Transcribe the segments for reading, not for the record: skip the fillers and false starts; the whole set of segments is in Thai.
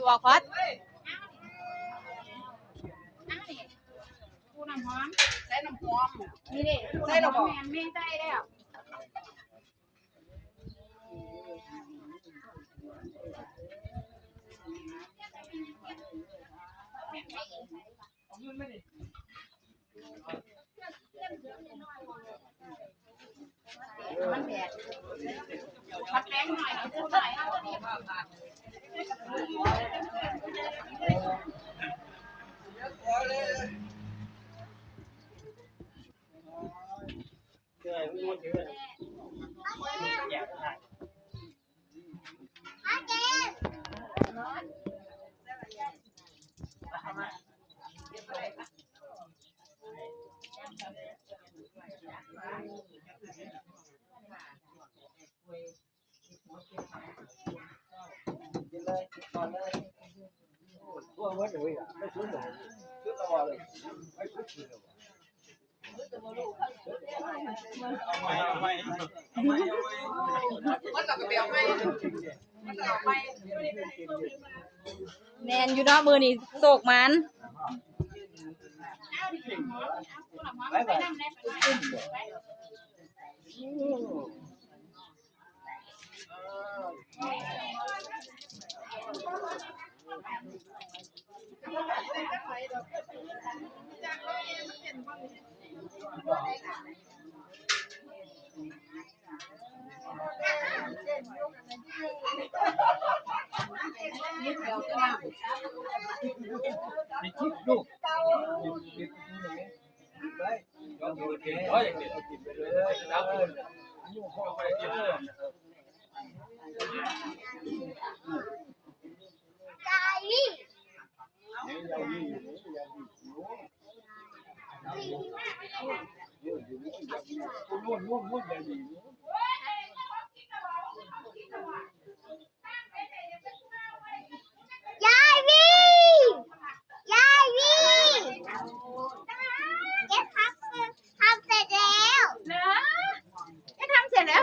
บอกพัดกูน้ำหอมใส่น้ำหอมนี่ดิใส่น้ำหอมแม่ใส่แล้วมันแดดพัดแป้งหน่อยพูดหน่อยเอาดิแมนอยู่เนาะมือนี่โศกมัน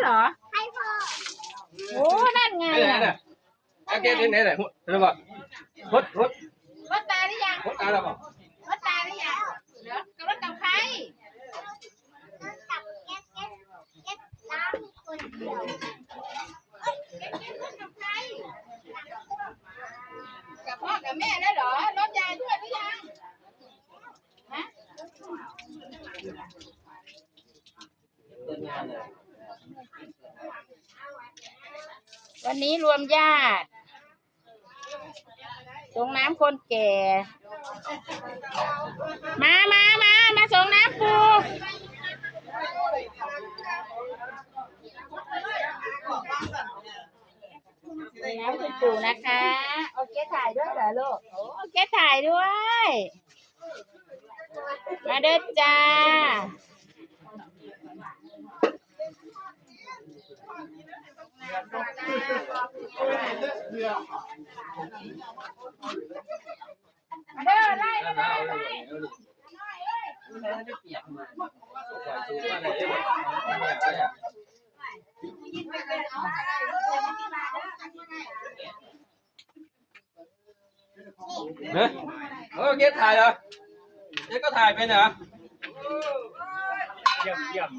เหรอให้พ่อโอ้นั่นไงน่ะโอเคที่ไหนไหนเดี๋ยวบอกรถตาหรือยังรถตาแล้วบอกรถตาหรือยังเดี๋ยวรถกับใครรถกับแก๊สล้างคนเดียวแก๊สรถกับใครกับพ่อกับแม่ได้เหรอรถยายด้วยหรือยังฮะวันนี้รวมญาติส่งน้ำคนแก่มาส่งน้ำปูน้ำคุณปู่นะคะโอเคถ่ายด้วยเหรอลูกโอเคถ่ายด้วยมาเด้อจ้าเด้อไล่เนี่ยโอเคถ่ายเหรอเจ๊ก็ถ่ายไปเหรอเยี่ยม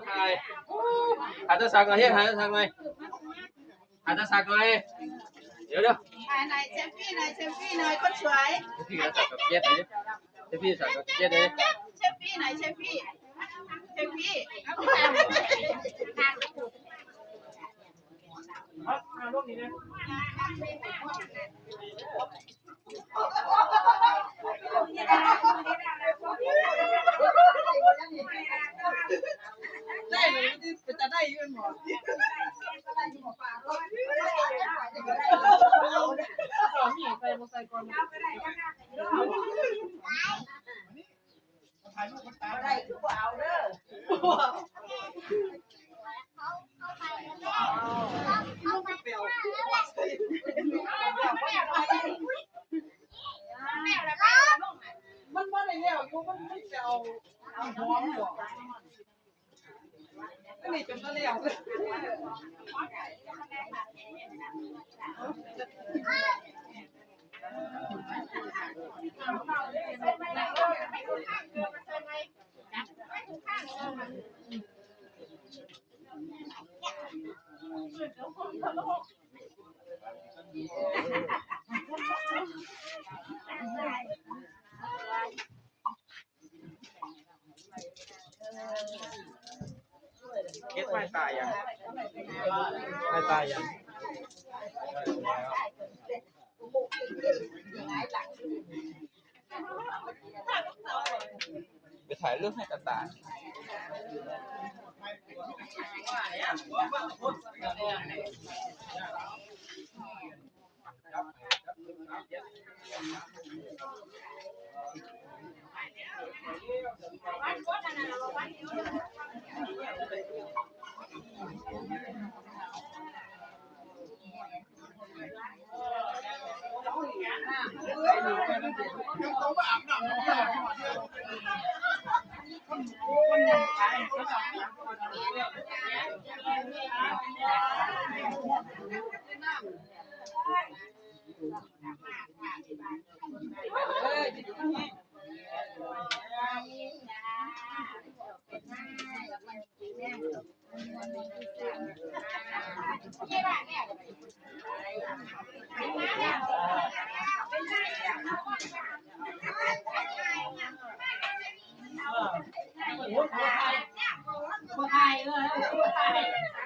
ถ่ายอาจจะสักหน่อยเฮ้ยอาจจะสักหน่อยเดี๋ยวถ่ายหน่อยเซลฟี่หน่อยคนสวยพี่ก็สักกับเจ๊เลยพี่สักกับเจ๊เลยเซลฟี่หน่อยเซลฟี่รูปนี้นะได้เลยจะได้ยืนหมดอะไรคือบ่เอาเด้มันไม่ได้เลี้ยวอยู่มันไม่จะเอาหัว นี่จนก็เลี้ยวเลย เก็ตไม่ตายยังไม่ตายยังไปถ่ายรูปให้กระต่ายคนไทยเลยคนไทย